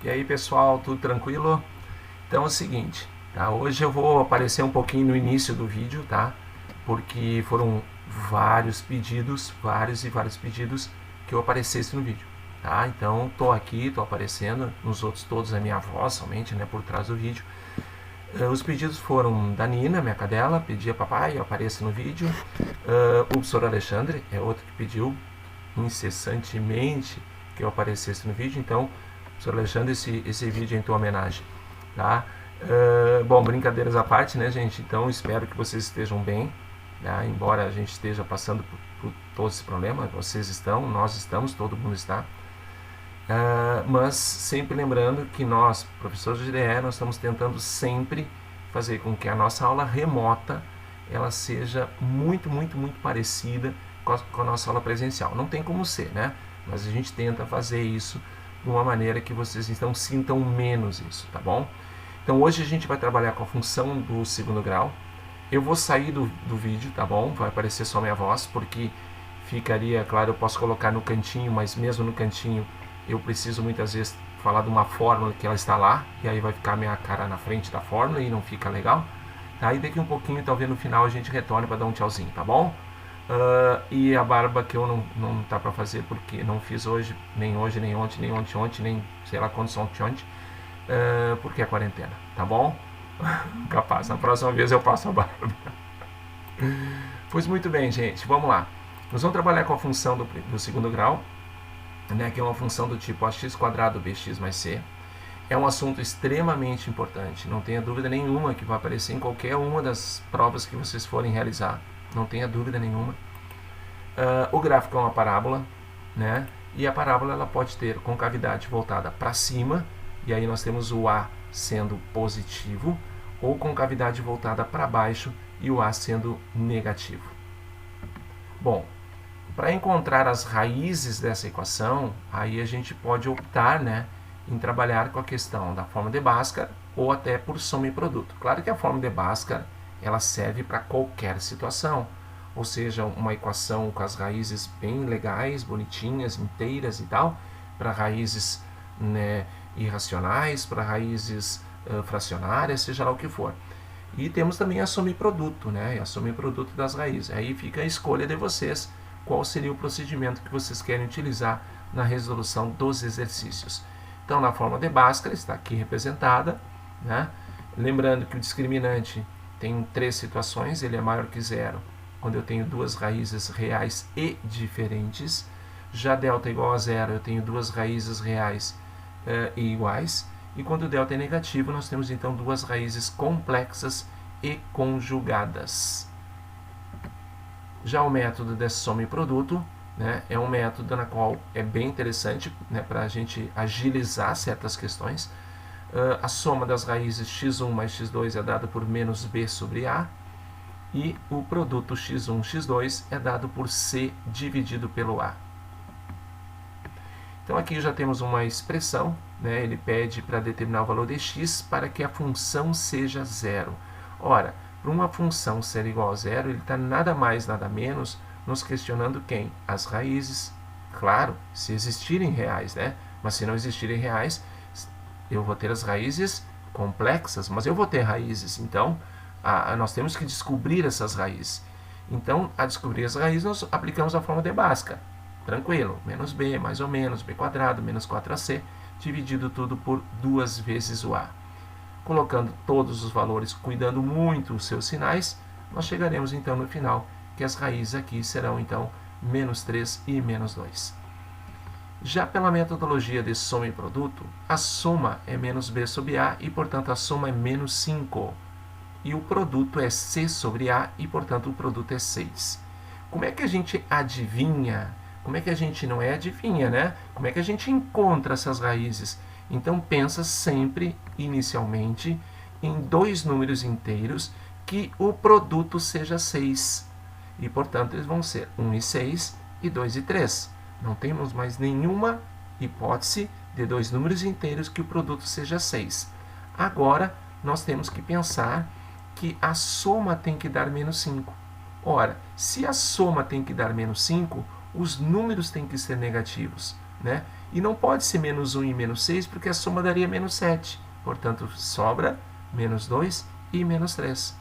E aí pessoal, tudo tranquilo? Então é o seguinte, tá? Hoje eu vou aparecer um pouquinho no início do vídeo, tá? Porque foram vários pedidos, vários pedidos que eu aparecesse no vídeo, tá? Então tô aqui, tô aparecendo, nos outros todos a minha voz somente, né, por trás do vídeo. Os pedidos foram da Nina, minha cadela, pedia papai, eu apareça no vídeo. O professor Alexandre é outro que pediu incessantemente que eu aparecesse no vídeo, então professor Alexandre, esse vídeo é em tua homenagem, tá? Bom, brincadeiras à parte, né, gente? Então espero que vocês estejam bem, né? Embora a gente esteja passando por todo esse problema, vocês estão, nós estamos, todo mundo está. Mas sempre lembrando que nós, professores de IDE, nós estamos tentando sempre fazer com que a nossa aula remota ela seja muito parecida com a nossa aula presencial. Não tem como ser, né? Mas a gente tenta fazer isso de uma maneira que vocês então sintam menos isso, tá bom? Então hoje a gente vai trabalhar com a função do segundo grau. Eu vou sair do vídeo, tá bom? Vai aparecer só minha voz, porque ficaria, claro, eu posso colocar no cantinho, mas mesmo no cantinho eu preciso muitas vezes falar de uma fórmula que ela está lá, e aí vai ficar minha cara na frente da fórmula e não fica legal. Tá? E daqui um pouquinho, talvez no final, a gente retorne para dar um tchauzinho, tá bom? E a barba que eu não tá para fazer, porque não fiz hoje, nem ontem, nem sei lá quantos ontem, porque é quarentena, tá bom? Capaz, na próxima vez eu passo a barba. Pois muito bem, gente, vamos lá. Nós vamos trabalhar com a função do segundo grau, né, que é uma função do tipo ax² bx mais c. É um assunto extremamente importante, não tenha dúvida nenhuma que vai aparecer em qualquer uma das provas que vocês forem realizar, não tenha dúvida nenhuma. O gráfico é uma parábola, né, e a parábola ela pode ter concavidade voltada para cima, e aí nós temos o A sendo positivo, ou concavidade voltada para baixo e o A sendo negativo. Bom, para encontrar as raízes dessa equação, aí a gente pode optar, né, em trabalhar com a questão da fórmula de Bhaskara ou até por soma e produto. Claro que a fórmula de Bhaskara ela serve para qualquer situação, ou seja, uma equação com as raízes bem legais, bonitinhas, inteiras e tal, para raízes, né, irracionais, para raízes fracionárias, seja lá o que for. E temos também a soma e produto, né, a soma e produto das raízes. Aí fica a escolha de vocês qual seria o procedimento que vocês querem utilizar na resolução dos exercícios. Então, na fórmula de Bhaskara está aqui representada, né? Lembrando que o discriminante tem 3 situações, ele é maior que zero quando eu tenho duas raízes reais e diferentes. Já delta é igual a zero, eu tenho duas raízes reais e iguais. E quando o delta é negativo, nós temos então duas raízes complexas e conjugadas. Já o método de soma e produto, né, é um método na qual é bem interessante, né, para a gente agilizar certas questões. A soma das raízes x1 mais x2 é dada por menos b sobre a, e o produto x1, x2 é dado por c dividido pelo a. Então aqui já temos uma expressão, né, ele pede para determinar o valor de x para que a função seja zero. Ora, para uma função ser igual a zero, ele está nada mais, nada menos, nos questionando quem? As raízes. Claro, se existirem reais, né? Mas se não existirem reais, eu vou ter as raízes complexas, mas eu vou ter raízes. Então, nós temos que descobrir essas raízes. Então, a descobrir as raízes, nós aplicamos a fórmula de Bhaskara. Tranquilo, menos b, mais ou menos, b quadrado, menos 4ac, dividido tudo por 2 vezes o a. Colocando todos os valores, cuidando muito os seus sinais, nós chegaremos então no final, que as raízes aqui serão então menos 3 e menos 2. Já pela metodologia de soma e produto, a soma é menos b sobre a e, portanto, a soma é menos 5. E o produto é c sobre a e, portanto, o produto é 6. Como é que a gente adivinha? Como é que a gente não é adivinha, né? Como é que a gente encontra essas raízes? Então, pensa sempre, inicialmente, em 2 números inteiros que o produto seja 6. E, portanto, eles vão ser 1 e 6 e 2 e 3. Não temos mais nenhuma hipótese de 2 números inteiros que o produto seja 6. Agora, nós temos que pensar que a soma tem que dar menos 5. Ora, se a soma tem que dar menos 5, os números têm que ser negativos, né? E não pode ser menos 1 e menos 6, porque a soma daria menos 7. Portanto, sobra menos 2 e menos 3.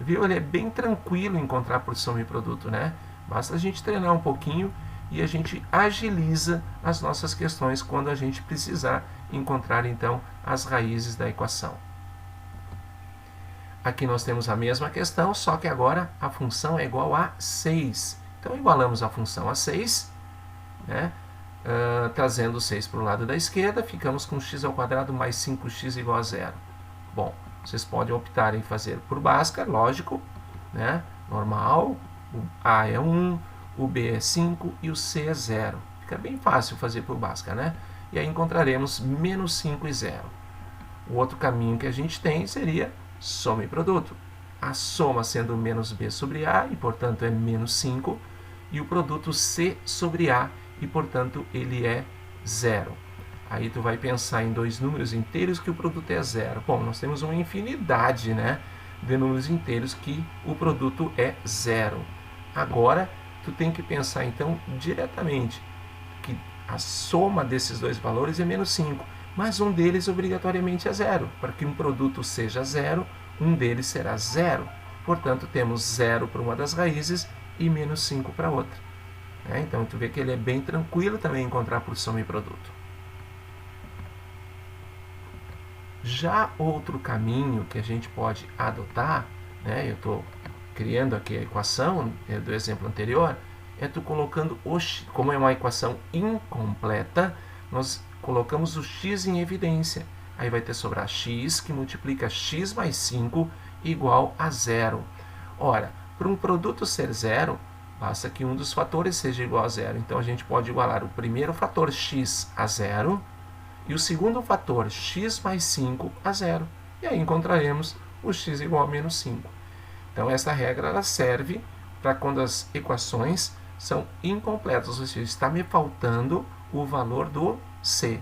Viu? Ele é bem tranquilo encontrar por soma e produto, né? Basta a gente treinar um pouquinho e a gente agiliza as nossas questões quando a gente precisar encontrar, então, as raízes da equação. Aqui nós temos a mesma questão, só que agora a função é igual a 6. Então, igualamos a função a 6, né? Trazendo 6 para o lado da esquerda, ficamos com x² mais 5x igual a 0. Bom, vocês podem optar em fazer por Bhaskara, lógico, né? Normal, o A é 1, o B é 5 e o C é 0. Fica bem fácil fazer por Bhaskara, né? E aí encontraremos menos 5 e 0. O outro caminho que a gente tem seria soma e produto. A soma sendo menos B sobre A, e portanto é menos 5, e o produto C sobre A, e portanto ele é 0. Aí tu vai pensar em dois números inteiros que o produto é 0. Bom, nós temos uma infinidade, né, de números inteiros que o produto é 0. Agora, tu tem que pensar então diretamente que a soma desses dois valores é menos 5, mas um deles obrigatoriamente é 0. Para que um produto seja 0, um deles será 0. Portanto, temos 0 para uma das raízes e menos 5 para a outra. Então, tu vê que ele é bem tranquilo também encontrar por soma e produto. Já outro caminho que a gente pode adotar, né, eu estou criando aqui a equação do exemplo anterior, é tu colocando o x, como é uma equação incompleta, nós colocamos o x em evidência. Aí vai ter sobrar x, que multiplica x mais 5 igual a 0. Ora, para um produto ser 0, basta que um dos fatores seja igual a 0. Então, a gente pode igualar o primeiro fator x a 0 e o segundo fator x mais 5 a 0. E aí encontraremos o x igual a menos 5. Então, essa regra ela serve para quando as equações são incompletas, ou seja, está me faltando o valor do c.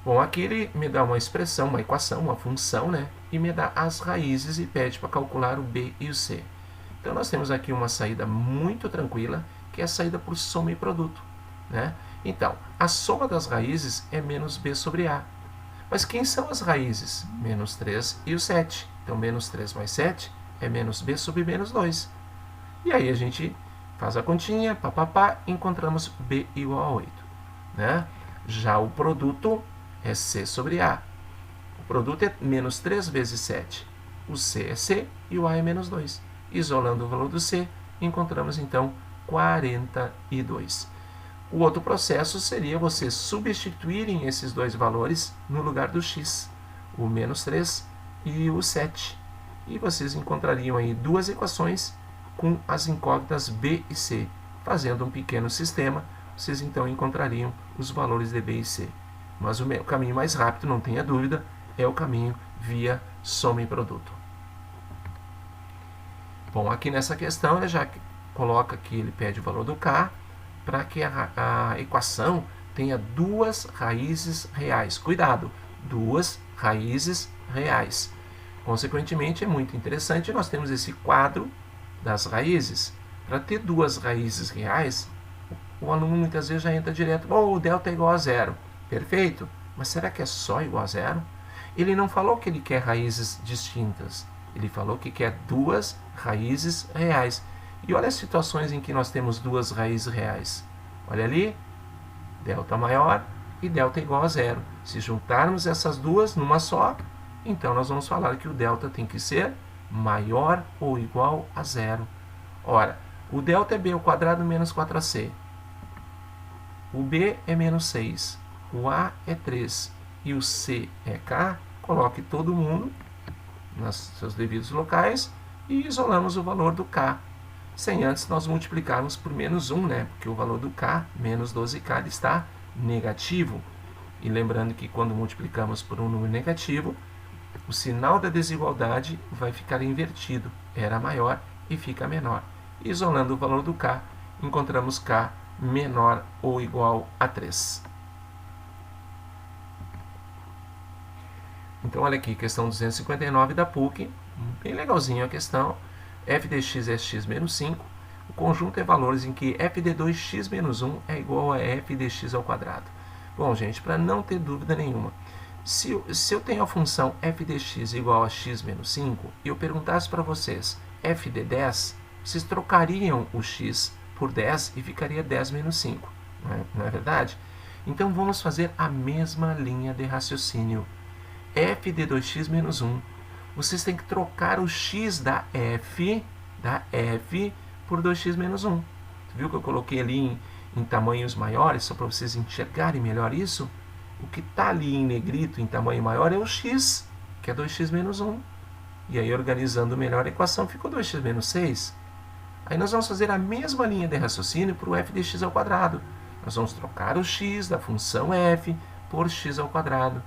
Bom, aqui ele me dá uma expressão, uma equação, uma função, né? E me dá as raízes e pede para calcular o b e o c. Então, nós temos aqui uma saída muito tranquila, que é a saída por soma e produto, né? Então, a soma das raízes é menos b sobre a. Mas quem são as raízes? Menos 3 e o 7. Então, menos 3 mais 7 é menos b sobre menos 2. E aí a gente faz a continha, encontramos b igual a 8. Né? Já o produto é c sobre a. O produto é menos 3 vezes 7. O c é c e o a é menos 2. Isolando o valor do c, encontramos então 42. O outro processo seria vocês substituírem esses dois valores no lugar do x, o menos 3 e o 7. E vocês encontrariam aí duas equações com as incógnitas b e c. Fazendo um pequeno sistema, vocês então encontrariam os valores de b e c. Mas o caminho mais rápido, não tenha dúvida, é o caminho via soma e produto. Bom, aqui nessa questão ele já coloca que ele pede o valor do k, para que a equação tenha duas raízes reais. Cuidado, duas raízes reais. Consequentemente, é muito interessante, nós temos esse quadro das raízes. Para ter duas raízes reais, o aluno muitas vezes já entra direto, o delta é igual a 0. Perfeito, mas será que é só igual a 0? Ele não falou que ele quer raízes distintas, ele falou que quer duas raízes reais. E olha as situações em que nós temos duas raízes reais. Olha ali, delta maior e delta igual a 0. Se juntarmos essas duas numa só, então nós vamos falar que o delta tem que ser maior ou igual a 0. Ora, o delta é b ao quadrado menos 4ac. O b é menos 6. O a é 3. E o c é k. Coloque todo mundo nos seus devidos locais e isolamos o valor do k. Sem antes nós multiplicarmos por menos 1, né? Porque o valor do k, menos 12k, está negativo. E lembrando que quando multiplicamos por um número negativo, o sinal da desigualdade vai ficar invertido. Era maior e fica menor. Isolando o valor do k, encontramos k menor ou igual a 3. Então, olha aqui, questão 259 da PUC. Bem legalzinho a questão. f de x é x menos 5. O conjunto é valores em que f de 2x menos 1 é igual a f de x ao quadrado. Bom, gente, para não ter dúvida nenhuma, se eu tenho a função f de x igual a x menos 5 e eu perguntasse para vocês f de 10, vocês trocariam o x por 10 e ficaria 10 menos 5, não é verdade? Então vamos fazer a mesma linha de raciocínio. F de 2x menos 1, vocês têm que trocar o x da f por 2x menos 1. Viu que eu coloquei ali em tamanhos maiores, só para vocês enxergarem melhor isso? O que está ali em negrito, em tamanho maior, é o x, que é 2x menos 1. E aí, organizando melhor a equação, ficou 2x menos 6. Aí nós vamos fazer a mesma linha de raciocínio para o f de x ao quadrado. Nós vamos trocar o x da função f por x ao quadrado.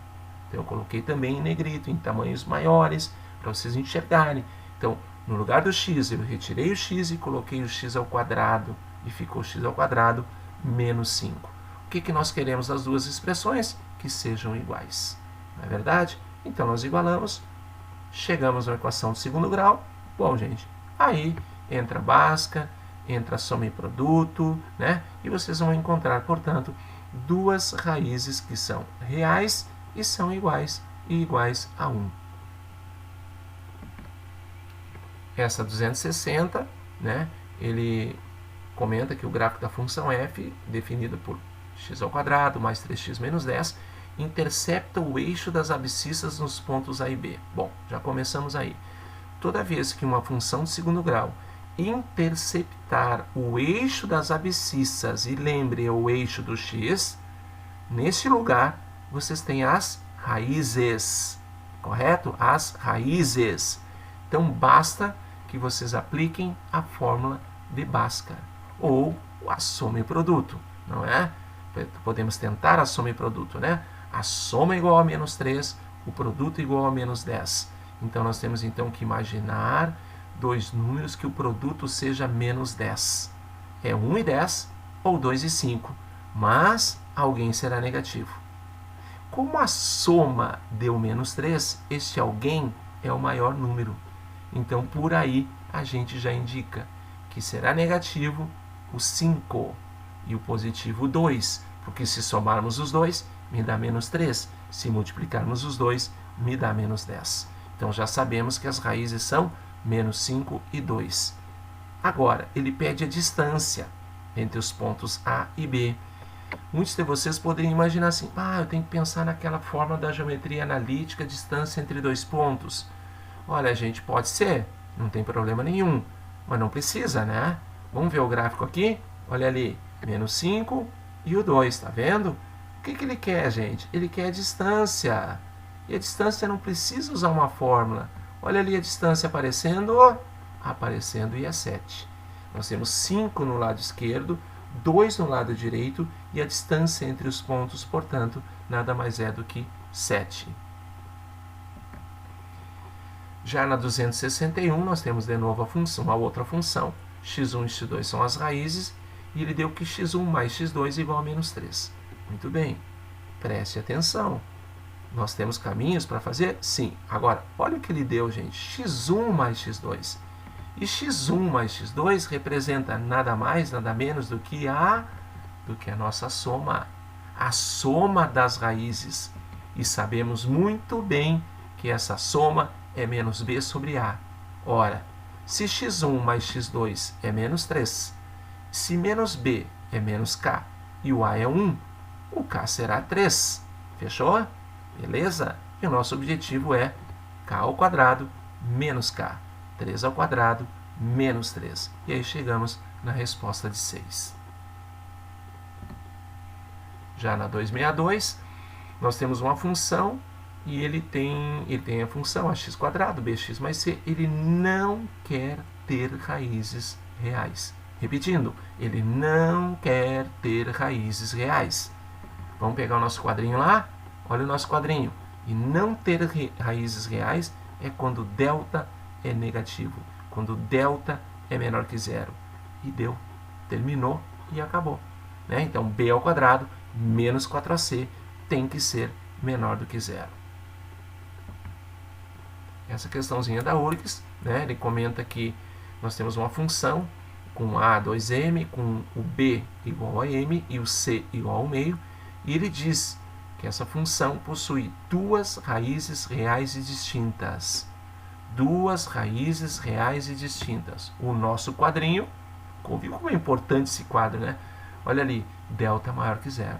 Então, eu coloquei também em negrito, em tamanhos maiores, para vocês enxergarem. Então, no lugar do x, eu retirei o x e coloquei o x ao quadrado. E ficou x ao quadrado menos 5. O que nós queremos das duas expressões? Que sejam iguais. Não é verdade? Então, nós igualamos, chegamos na equação do segundo grau. Bom, gente, aí entra a Bhaskara, entra a soma e produto, né? E vocês vão encontrar, portanto, duas raízes que são reais e são iguais e iguais a 1. Essa 260, né? Ele comenta que o gráfico da função f, definido por x ao quadrado mais 3x menos 10, intercepta o eixo das abscissas nos pontos A e B. Bom, já começamos aí. Toda vez que uma função de segundo grau interceptar o eixo das abscissas, e lembre, é o eixo do x, nesse lugar vocês têm as raízes, correto? As raízes. Então, basta que vocês apliquem a fórmula de Bhaskara, ou a soma e produto, não é? Podemos tentar a soma e produto, né? A soma é igual a menos 3, o produto é igual a menos 10. Então, nós temos então que imaginar dois números que o produto seja menos 10. É 1 e 10 ou 2 e 5, mas alguém será negativo. Como a soma deu menos 3, este alguém é o maior número. Então, por aí, a gente já indica que será negativo o 5 e o positivo 2, porque se somarmos os dois, me dá menos 3. Se multiplicarmos os dois, me dá menos 10. Então, já sabemos que as raízes são menos 5 e 2. Agora, ele pede a distância entre os pontos A e B. Muitos de vocês poderiam imaginar assim, eu tenho que pensar naquela forma da geometria analítica, distância entre dois pontos. Olha, gente, pode ser, não tem problema nenhum, mas não precisa, né? Vamos ver o gráfico aqui? Olha ali, menos 5 e o 2, tá vendo? O que ele quer, gente? Ele quer a distância. E a distância não precisa usar uma fórmula. Olha ali a distância aparecendo e é 7. Nós temos 5 no lado esquerdo, 2 no lado direito e a distância entre os pontos, portanto, nada mais é do que 7. Já na 261, nós temos de novo a outra função. x1 e x2 são as raízes e ele deu que x1 mais x2 é igual a menos 3. Muito bem, preste atenção. Nós temos caminhos para fazer? Sim. Agora, olha o que ele deu, gente. x1 mais x2. E x1 mais x2 representa nada mais, nada menos do que a nossa soma. A soma das raízes. E sabemos muito bem que essa soma é menos b sobre a. Ora, se x1 mais x2 é menos 3, se menos b é menos k e o a é 1, o k será 3. Fechou? Beleza? E o nosso objetivo é k ao quadrado menos k. 3 ao quadrado menos 3. E aí chegamos na resposta de 6. Já na 262, nós temos uma função e ele tem a função ax quadrado, bx mais c. Ele não quer ter raízes reais. Repetindo, ele não quer ter raízes reais. Vamos pegar o nosso quadrinho lá? Olha o nosso quadrinho. E não ter raízes reais é quando delta é negativo. Quando delta é menor que zero. E deu. Terminou e acabou. Né? Então, b ao quadrado menos 4ac tem que ser menor do que zero. Essa questãozinha da URGS, né? Ele comenta que nós temos uma função com A 2m, com o B igual a m e o C igual ao meio, e ele diz que essa função possui duas raízes reais e distintas. Duas raízes reais e distintas. O nosso quadrinho, viu como é importante esse quadro, né? Olha ali, delta maior que zero,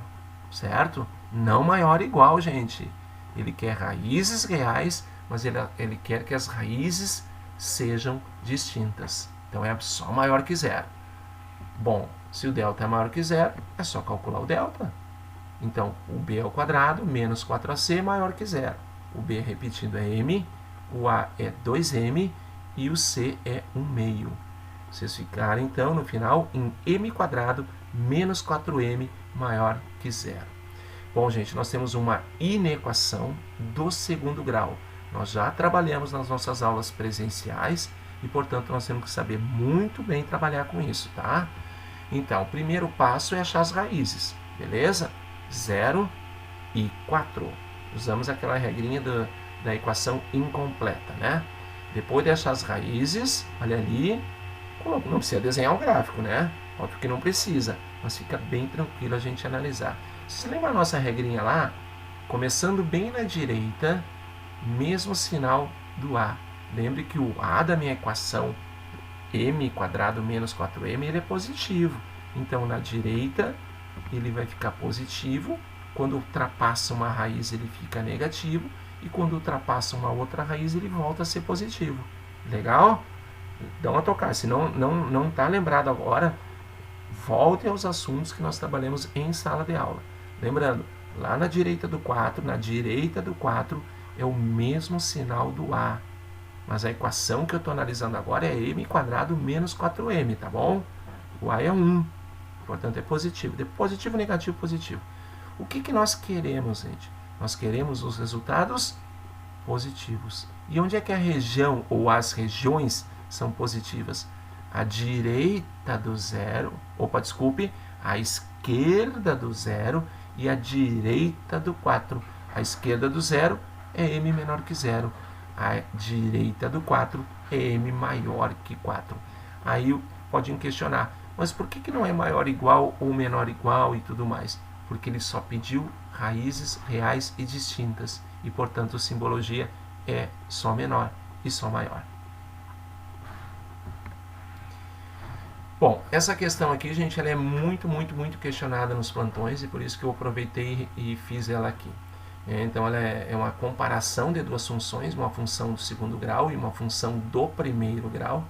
certo? Não maior ou igual, gente. Ele quer raízes reais, mas ele quer que as raízes sejam distintas. Então é só maior que zero. Bom, se o delta é maior que zero, é só calcular o delta. Então, o b ao quadrado menos 4ac maior que zero. O b, repetindo, é m, o a é 2m e o c é 1 meio. Vocês ficaram, então, no final, em m quadrado menos 4m maior que zero. Bom, gente, nós temos uma inequação do segundo grau. Nós já trabalhamos nas nossas aulas presenciais e, portanto, nós temos que saber muito bem trabalhar com isso, tá? Então, o primeiro passo é achar as raízes, beleza? 0 e 4. Usamos aquela regrinha da equação incompleta, né? Depois de achar as raízes, olha ali, não precisa desenhar um gráfico, né? Óbvio que não precisa, mas fica bem tranquilo a gente analisar. Você lembra a nossa regrinha lá? Começando bem na direita, mesmo sinal do A. Lembre que o A da minha equação, m quadrado menos 4m, ele é positivo. Então, na direita, ele vai ficar positivo. Quando ultrapassa uma raiz, ele fica negativo. E quando ultrapassa uma outra raiz, ele volta a ser positivo. Legal? Dá uma tocada. Se não está lembrado agora, volte aos assuntos que nós trabalhamos em sala de aula. Lembrando, lá na direita do 4, é o mesmo sinal do A. Mas a equação que eu estou analisando agora é m quadrado menos 4m, tá bom? O A é 1, portanto é positivo. De positivo, negativo, positivo. O que nós queremos, gente? Nós queremos os resultados positivos. E onde é que a região ou as regiões são positivas? A direita do zero, a esquerda do zero e a direita do 4. A esquerda do zero é m menor que zero. A direita do 4 é m maior que 4. Aí podem questionar, mas por que não é maior igual ou menor igual e tudo mais? Porque ele só pediu raízes reais e distintas. E, portanto, a simbologia é só menor e só maior. Bom, essa questão aqui, gente, ela é muito questionada nos plantões e por isso que eu aproveitei e fiz ela aqui. Então, ela é uma comparação de duas funções, uma função do segundo grau e uma função do primeiro grau.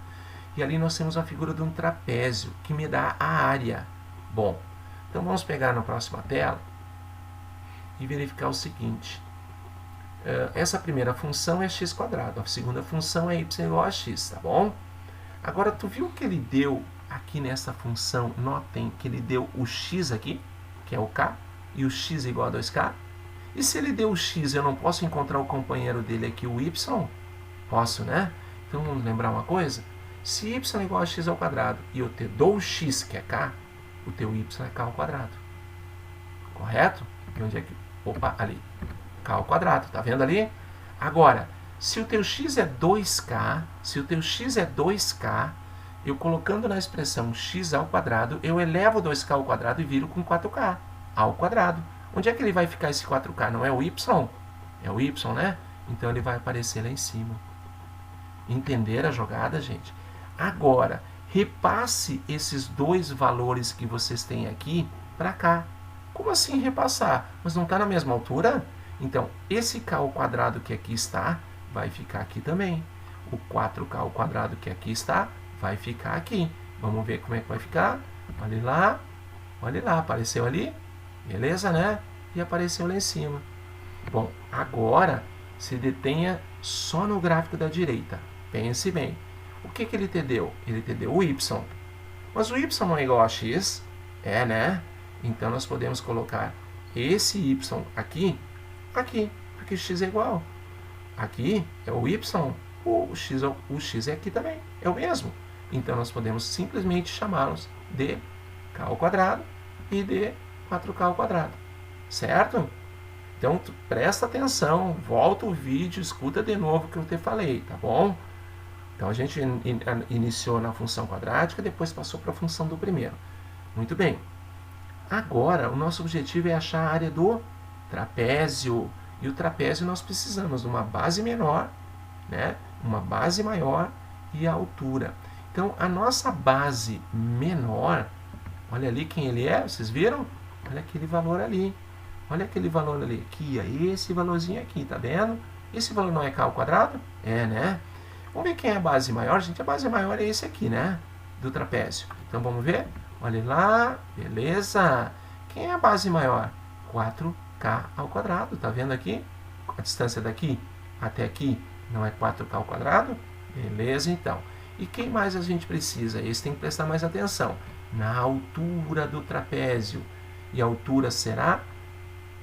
E ali nós temos a figura de um trapézio, que me dá a área. Bom, então vamos pegar na próxima tela e verificar o seguinte. Essa primeira função é x quadrado, a segunda função é y igual a x, tá bom? Agora, tu viu que ele deu aqui nessa função, notem que ele deu o x aqui, que é o k, e o x igual a 2k? E se ele deu o x, eu não posso encontrar o companheiro dele aqui, o y? Posso, né? Então, vamos lembrar uma coisa? Se y é igual a x ao quadrado e eu te dou o x, que é k, o teu y é k ao quadrado. Correto? E onde é que... Opa, ali. K ao quadrado, tá vendo ali? Agora, se o teu x é 2k, eu colocando na expressão x ao quadrado, eu elevo 2k ao quadrado e viro com 4k ao quadrado. Onde é que ele vai ficar esse 4k? Não é o y? É o y, né? Então ele vai aparecer lá em cima. Entenderam a jogada, gente? Agora, repasse esses dois valores que vocês têm aqui para cá. Como assim repassar? Mas não está na mesma altura? Então, esse k ao quadrado que aqui está, vai ficar aqui também. O 4k ao quadrado que aqui está, vai ficar aqui. Vamos ver como é que vai ficar? Olha lá, apareceu ali? Beleza, né? E apareceu lá em cima. Bom, agora se detenha só no gráfico da direita. Pense bem. O que ele te deu? Ele te deu o y. Mas o y não é igual a x? É, né? Então, nós podemos colocar esse y aqui, porque x é igual. Aqui é o y, o x é aqui também, é o mesmo. Então, nós podemos simplesmente chamá-los de k ao quadrado e de 4k ao quadrado. Certo? Então, presta atenção, volta o vídeo, escuta de novo o que eu te falei, tá bom? Então a gente iniciou na função quadrática, depois passou para a função do primeiro. Muito bem. Agora o nosso objetivo é achar a área do trapézio. E o trapézio nós precisamos de uma base menor, né? Uma base maior e a altura. Então a nossa base menor, olha ali quem ele é, vocês viram? Olha aquele valor ali. Olha aquele valor ali. Aqui, esse valorzinho aqui, tá vendo? Esse valor não é K ao quadrado? É, né? Vamos ver quem é a base maior, gente. A base maior é esse aqui, né? Do trapézio. Então vamos ver? Olha lá, beleza. Quem é a base maior? 4K ao quadrado, tá vendo aqui? A distância daqui até aqui não é 4K ao quadrado? Beleza, então. E quem mais a gente precisa? Esse tem que prestar mais atenção. Na altura do trapézio. E a altura será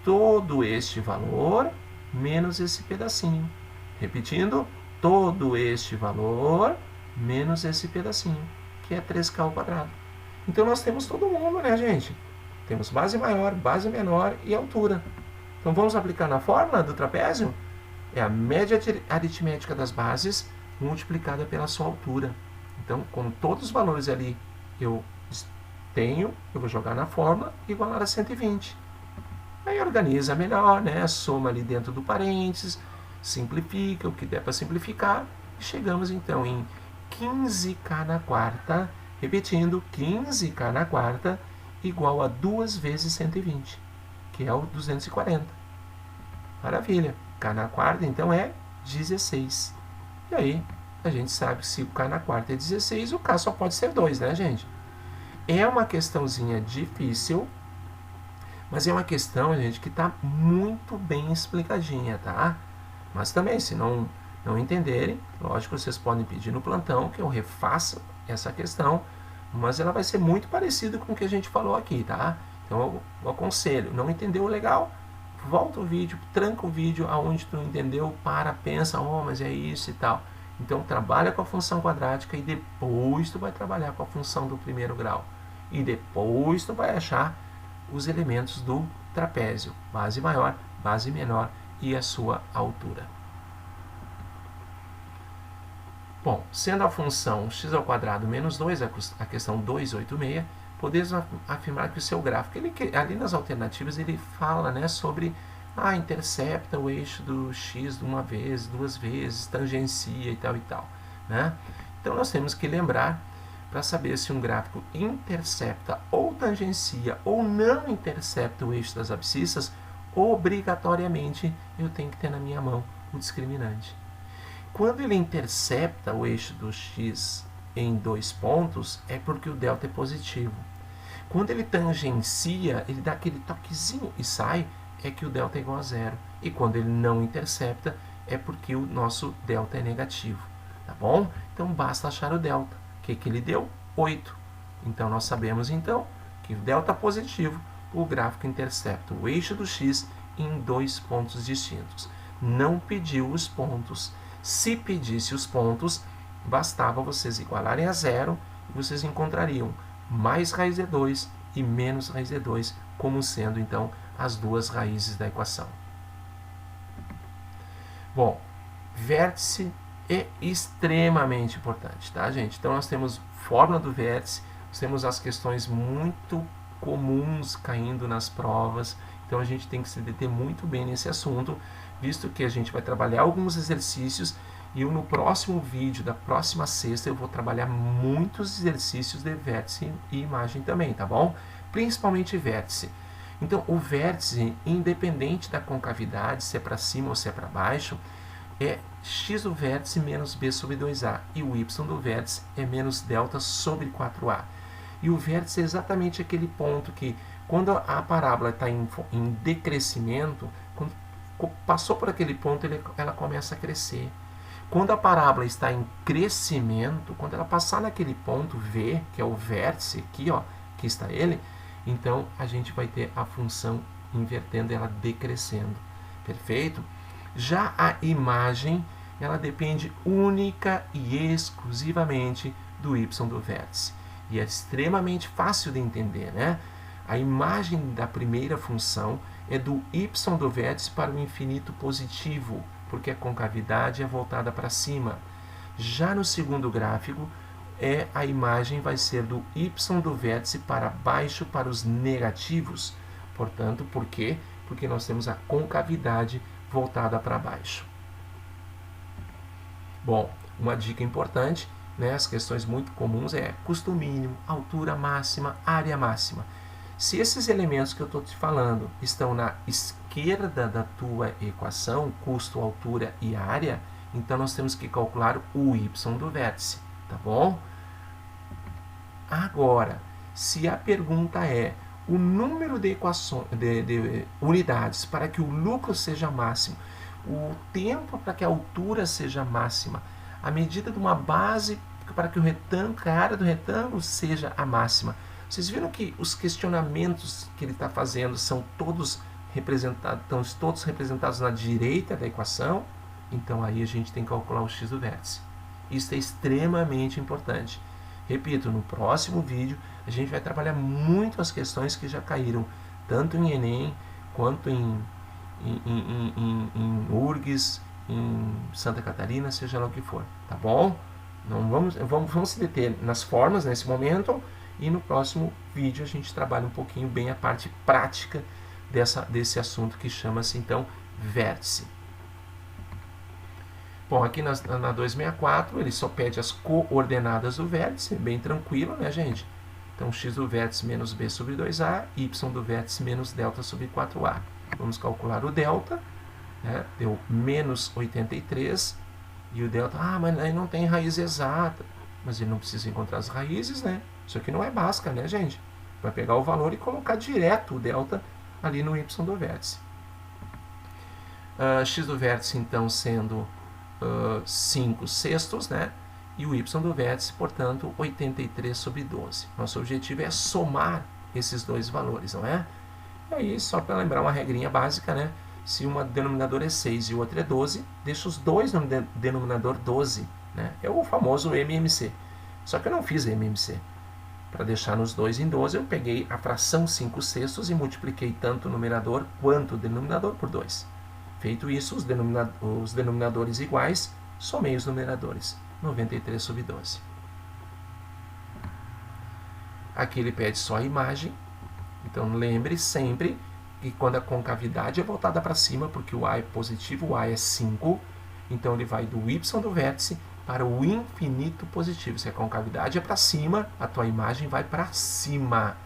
todo este valor menos esse pedacinho. Repetindo, todo este valor menos esse pedacinho, que é 3K ao quadrado. Então nós temos todo mundo, né, gente? Temos base maior, base menor e altura. Então vamos aplicar na fórmula do trapézio? É a média aritmética das bases multiplicada pela sua altura. Então, com todos os valores ali eu tenho, eu vou jogar na fórmula igualar a 120. Aí organiza melhor, né? Soma ali dentro do parênteses, simplifica o que der para simplificar e chegamos então em 15K na quarta, repetindo, 15K na quarta igual a 2 vezes 120, que é o 240. Maravilha. K na quarta então é 16. E aí a gente sabe que se o K na quarta é 16, o K só pode ser 2, né, gente? É uma questãozinha difícil, mas é uma questão, gente, que está muito bem explicadinha, tá? Mas também, se não entenderem, lógico, vocês podem pedir no plantão que eu refaça essa questão, mas ela vai ser muito parecida com o que a gente falou aqui, tá? Então eu aconselho, não entendeu legal? Volta o vídeo, tranca o vídeo aonde tu não entendeu, para, pensa, mas é isso e tal. Então trabalha com a função quadrática e depois tu vai trabalhar com a função do primeiro grau. E depois tu vai achar os elementos do trapézio, base maior, base menor e a sua altura. Bom, sendo a função x ao quadrado menos 2, a questão 286, podemos afirmar que o seu gráfico, ali nas alternativas, ele fala, né, sobre, intercepta o eixo do x uma vez, duas vezes, tangencia e tal, né? Então nós temos que lembrar, para saber se um gráfico intercepta ou tangencia ou não intercepta o eixo das abscissas, obrigatoriamente eu tenho que ter na minha mão o discriminante. Quando ele intercepta o eixo do x em 2 pontos, é porque o delta é positivo. Quando ele tangencia, ele dá aquele toquezinho e sai, é que o delta é igual a 0. E quando ele não intercepta, é porque o nosso delta é negativo. Tá bom? Então basta achar o delta. O que ele deu? 8. Então nós sabemos então que o delta positivo, o gráfico intercepta o eixo do x em 2 pontos distintos. Não pediu os pontos. Se pedisse os pontos, bastava vocês igualarem a 0 e vocês encontrariam mais raiz de 2 e menos raiz de 2 como sendo então as duas raízes da equação. Bom, vértice é extremamente importante, tá, gente? Então nós temos fórmula do vértice, nós temos as questões muito comuns caindo nas provas, então a gente tem que se deter muito bem nesse assunto, visto que a gente vai trabalhar alguns exercícios e no próximo vídeo da próxima sexta eu vou trabalhar muitos exercícios de vértice e imagem também, tá bom? Principalmente vértice. Então o vértice, independente da concavidade, se é para cima ou se é para baixo, é x do vértice menos b sobre 2a, e o y do vértice é menos delta sobre 4a. E o vértice é exatamente aquele ponto que, quando a parábola está em decrescimento, quando passou por aquele ponto, ela começa a crescer. Quando a parábola está em crescimento, quando ela passar naquele ponto V, que é o vértice, aqui, ó, aqui está ele, então a gente vai ter a função invertendo, ela decrescendo. Perfeito? Já a imagem, ela depende única e exclusivamente do y do vértice. E é extremamente fácil de entender, né? A imagem da primeira função é do y do vértice para o infinito positivo, porque a concavidade é voltada para cima. Já no segundo gráfico, a imagem vai ser do y do vértice para baixo para os negativos. Portanto, por quê? Porque nós temos a concavidade voltada para baixo. Bom, uma dica importante, né, as questões muito comuns custo mínimo, altura máxima, área máxima. Se esses elementos que eu estou te falando estão na esquerda da tua equação, custo, altura e área, então nós temos que calcular o y do vértice, tá bom? Agora, se a pergunta é o número de unidades para que o lucro seja máximo, o tempo para que a altura seja máxima, a medida de uma base para que a área do retângulo seja a máxima. Vocês viram que os questionamentos que ele está fazendo são todos representados na direita da equação? Então aí a gente tem que calcular o x do vértice. Isso é extremamente importante. Repito, no próximo vídeo a gente vai trabalhar muito as questões que já caíram, tanto em Enem, quanto em URGS, em Santa Catarina, seja lá o que for, tá bom? Não vamos se deter nas formas nesse momento, e no próximo vídeo a gente trabalha um pouquinho bem a parte prática desse assunto que chama-se então vértice. Bom, aqui na 264 ele só pede as coordenadas do vértice, bem tranquilo, né, gente? Então x do vértice menos b sobre 2a, y do vértice menos delta sobre 4a. Vamos calcular o delta, né? Deu menos 83, e o delta, mas aí não tem raiz exata. Mas ele não precisa encontrar as raízes, né? Isso aqui não é Bhaskara, né, gente? Vai pegar o valor e colocar direto o delta ali no y do vértice. X do vértice, então, sendo 5 sextos, né? E o y do vértice, portanto, 83 sobre 12. Nosso objetivo é somar esses dois valores, não é? E aí, só para lembrar uma regrinha básica, né? Se uma denominador é 6 e o outro é 12, deixa os dois no denominador 12, né? É o famoso MMC. Só que eu não fiz MMC. Para deixar nos dois em 12, eu peguei a fração 5 sextos e multipliquei tanto o numerador quanto o denominador por 2. Feito isso, os denominadores iguais, somei os numeradores. 93 sobre 12. Aqui ele pede só a imagem. Então lembre sempre que quando a concavidade é voltada para cima, porque o A é positivo, o A é 5, então ele vai do y do vértice para o infinito positivo. Se a concavidade é para cima, a tua imagem vai para cima.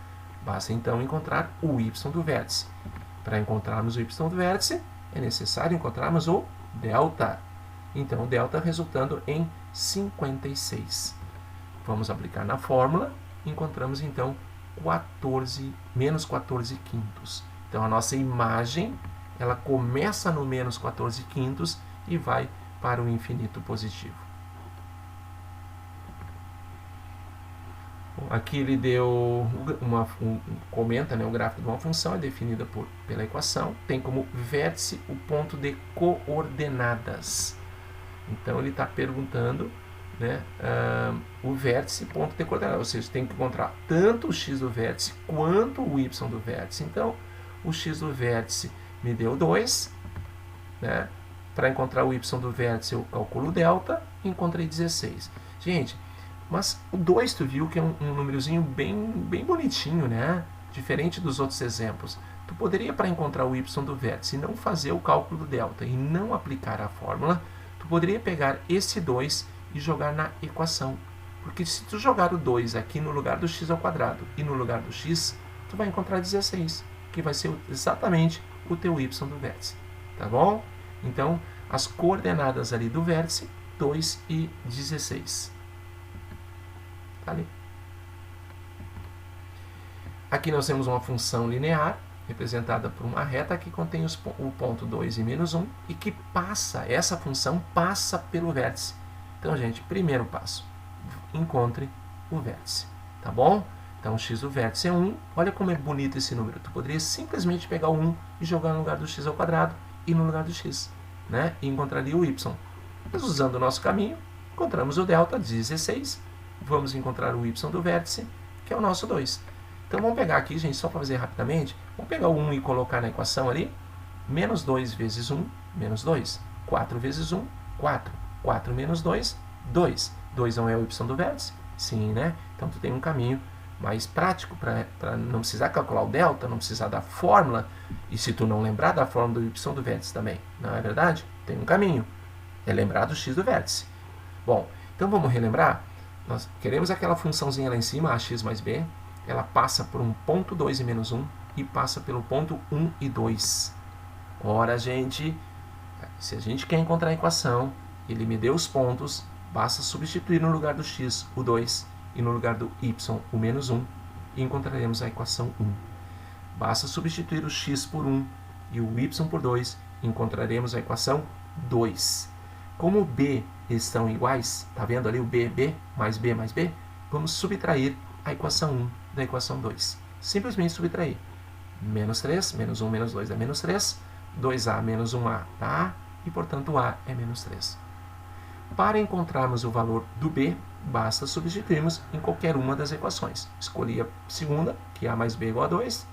Basta então encontrar o y do vértice. Para encontrarmos o y do vértice, é necessário encontrarmos o delta. Então o delta resultando em 56. Vamos aplicar na fórmula, encontramos então menos 14 quintos. Então a nossa imagem, ela começa no menos 14 quintos e vai para o infinito positivo. Aqui ele deu comenta, né, o gráfico de uma função, é definida pela equação, tem como vértice o ponto de coordenadas. Então ele está perguntando, né, o vértice ponto de coordenadas, ou seja, tem que encontrar tanto o x do vértice quanto o y do vértice. Então o x do vértice me deu 2, né? Para encontrar o y do vértice eu calculo o delta e encontrei 16. Gente, mas o 2 tu viu que é um númerozinho bem bonitinho, né? Diferente dos outros exemplos. Tu poderia, para encontrar o y do vértice, não fazer o cálculo do delta e não aplicar a fórmula, tu poderia pegar esse 2 e jogar na equação. Porque se tu jogar o 2 aqui no lugar do x ao quadrado e no lugar do x, tu vai encontrar 16, que vai ser exatamente o teu y do vértice. Tá bom? Então, as coordenadas ali do vértice, 2 e 16. Tá ali. Aqui nós temos uma função linear, representada por uma reta que contém o ponto 2 e menos 1, e que essa função passa pelo vértice. Então, gente, primeiro passo, encontre o vértice, tá bom? Então, o x do vértice é 1, olha como é bonito esse número. Tu poderia simplesmente pegar o 1 e jogar no lugar do x ao quadrado e no lugar do x, né? E encontraria o y. Mas usando o nosso caminho, encontramos o delta, 16, vamos encontrar o y do vértice, que é o nosso 2. Então vamos pegar aqui, gente, só para fazer rapidamente, vamos pegar o 1 e colocar na equação ali, menos 2 vezes 1, menos 2, 4 vezes 1, 4, 4 menos 2, 2. 2 não é o y do vértice? Sim, né? Então tu tem um caminho mais prático para não precisar calcular o delta, não precisar da fórmula, e se tu não lembrar da fórmula do y do vértice também, não é verdade? Tem um caminho, é lembrar do x do vértice. Bom, então vamos relembrar, nós queremos aquela funçãozinha lá em cima, ax mais b, ela passa por um ponto 2 e menos 1 e passa pelo ponto 1 e 2. Ora, gente, se a gente quer encontrar a equação, ele me deu os pontos, basta substituir no lugar do x o 2 e no lugar do y o menos 1 e encontraremos a equação 1. Basta substituir o x por 1 e o y por 2 e encontraremos a equação 2. Como b estão iguais, está vendo ali o b mais b mais b? Vamos subtrair a equação 1 da equação 2. Simplesmente subtrair. Menos 3, menos 1 menos 2 é menos 3, 2a menos 1a dá a, e portanto a é menos 3. Para encontrarmos o valor do b, basta substituirmos em qualquer uma das equações. Escolhi a segunda, que é a mais b igual a 2,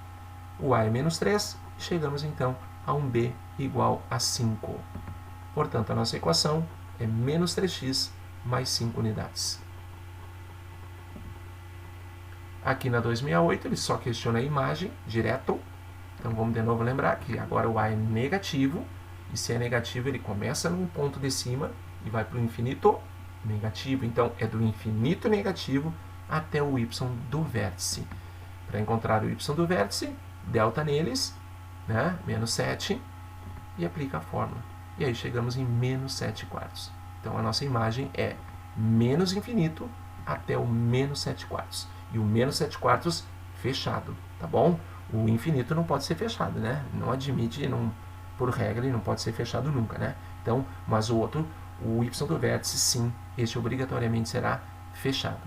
o a é menos 3, e chegamos então a um b igual a 5. Portanto, a nossa equação é menos 3x mais 5 unidades. Aqui na 268, ele só questiona a imagem direto. Então, vamos de novo lembrar que agora o a é negativo, e se é negativo, ele começa num ponto de cima e vai para o infinito negativo. Então, é do infinito negativo até o y do vértice. Para encontrar o y do vértice, delta neles, né? Menos 7, e aplica a fórmula. E aí chegamos em menos 7 quartos. Então, a nossa imagem é menos infinito até o menos 7 quartos. E o menos 7 quartos fechado, tá bom? O infinito não pode ser fechado, né? Não admite, por regra, ele não pode ser fechado nunca, né? Então, mas o outro, o y do vértice, sim, este obrigatoriamente será fechado.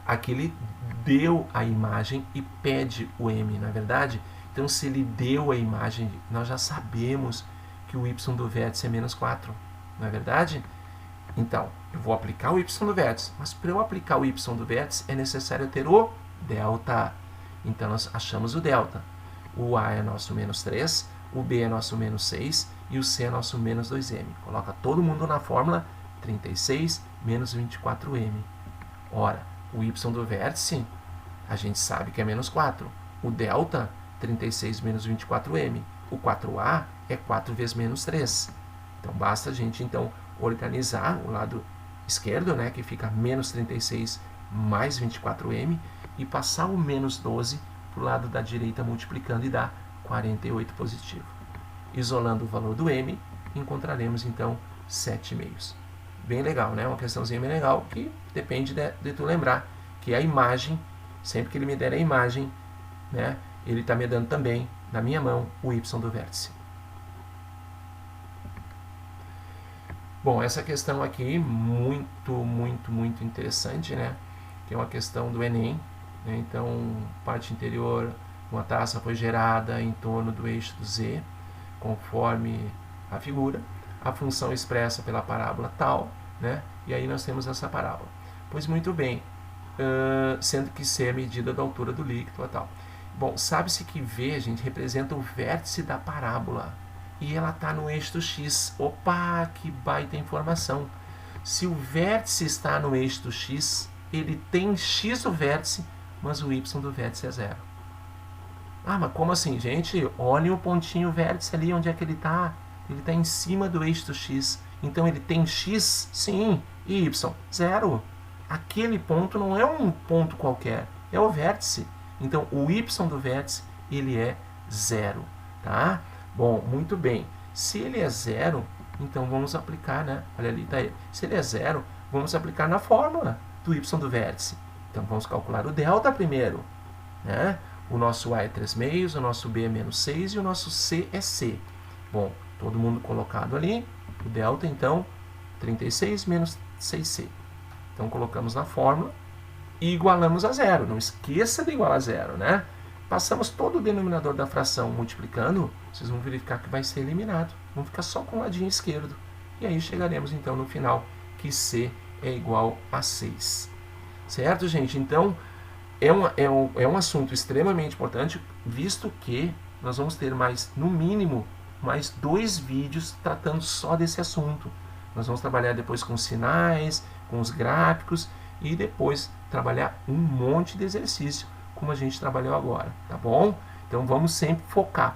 Aqui ele deu a imagem e pede o m, não é verdade? Então, se ele deu a imagem, nós já sabemos que o y do vértice é menos 4, não é verdade? Então, eu vou aplicar o y do vértice, mas para eu aplicar o y do vértice é necessário ter o delta. Então, nós achamos o delta. O a é nosso menos 3, o b é nosso menos 6 e o c é nosso menos 2m. Coloca todo mundo na fórmula 36 menos 24m. Ora, o y do vértice, a gente sabe que é menos 4. O delta, 36 menos 24m. O 4a é 4 vezes menos 3. Então, basta a gente, então, organizar o lado esquerdo, né, que fica menos 36 mais 24m, e passar o menos 12 para o lado da direita multiplicando e dá 48 positivo. Isolando o valor do m, encontraremos então 7 meios. Bem legal, né? Uma questãozinha bem legal que depende de tu lembrar que a imagem, sempre que ele me der a imagem, né, ele está me dando também, na minha mão, o y do vértice. Bom, essa questão aqui, muito interessante, né? Que é uma questão do Enem, né? Então, parte interior, uma taça foi gerada em torno do eixo do Z, conforme a figura, a função expressa pela parábola tal, né? E aí nós temos essa parábola. Pois muito bem, sendo que C é a medida da altura do líquido, tal. Bom, sabe-se que V, gente, representa o vértice da parábola. E ela está no eixo do X. Opa, que baita informação. Se o vértice está no eixo do X, ele tem X do vértice, mas o Y do vértice é 0. Ah, mas como assim, gente? Olhem o pontinho vértice ali, onde é que ele está? Ele está em cima do eixo do X. Então ele tem X, sim, e Y, 0. Aquele ponto não é um ponto qualquer, é o vértice. Então o Y do vértice, ele é 0, tá? Bom, muito bem. Se ele é 0, então vamos aplicar, né? Olha ali, tá ele. Se ele é 0, vamos aplicar na fórmula do y do vértice. Então vamos calcular o delta primeiro, né? O nosso a é 3 meios, o nosso b é menos 6 e o nosso c é c. Bom, todo mundo colocado ali. O delta, então, 36 menos 6c. Então colocamos na fórmula e igualamos a 0. Não esqueça de igualar a 0, né? Passamos todo o denominador da fração multiplicando, vocês vão verificar que vai ser eliminado. Vamos ficar só com o ladinho esquerdo. E aí chegaremos então no final que C é igual a 6. Certo, gente? Então, é um assunto extremamente importante, visto que nós vamos ter mais, no mínimo, mais 2 vídeos tratando só desse assunto. Nós vamos trabalhar depois com sinais, com os gráficos e depois trabalhar um monte de exercício, como a gente trabalhou agora, tá bom? Então vamos sempre focar,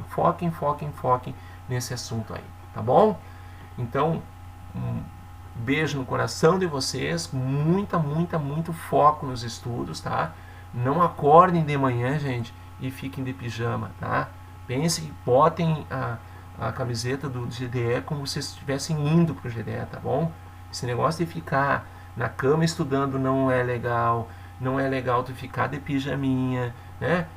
foquem nesse assunto aí, tá bom? Então, um beijo no coração de vocês, muito foco nos estudos, tá? Não acordem de manhã, gente, e fiquem de pijama, tá? Pensem que botem a camiseta do GDE como se estivessem indo pro GDE, tá bom? Esse negócio de ficar na cama estudando não é legal, não é legal tu ficar de pijaminha, né?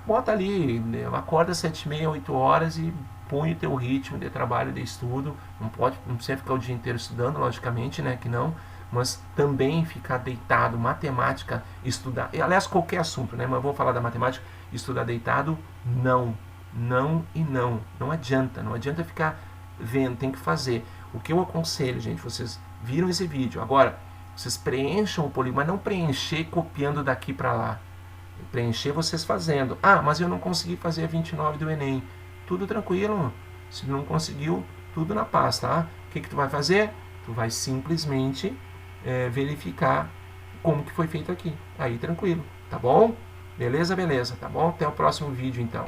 Bota ali, acorda às 7h30, 8 horas e põe o teu ritmo de trabalho, de estudo. Não precisa ficar o dia inteiro estudando, logicamente, né, que não, mas também ficar deitado, matemática, estudar, e, aliás, qualquer assunto, né, mas eu vou falar da matemática, estudar deitado, não adianta ficar vendo, tem que fazer. O que eu aconselho, gente, vocês viram esse vídeo, agora, vocês preencham o polígono, mas não preencher copiando daqui para lá, preencher vocês fazendo. Ah, mas eu não consegui fazer a 29 do Enem. Tudo tranquilo. Se não conseguiu, tudo na paz, tá? O que tu vai fazer? Tu vai simplesmente verificar como que foi feito aqui. Aí tranquilo, tá bom? Beleza, tá bom? Até o próximo vídeo, então.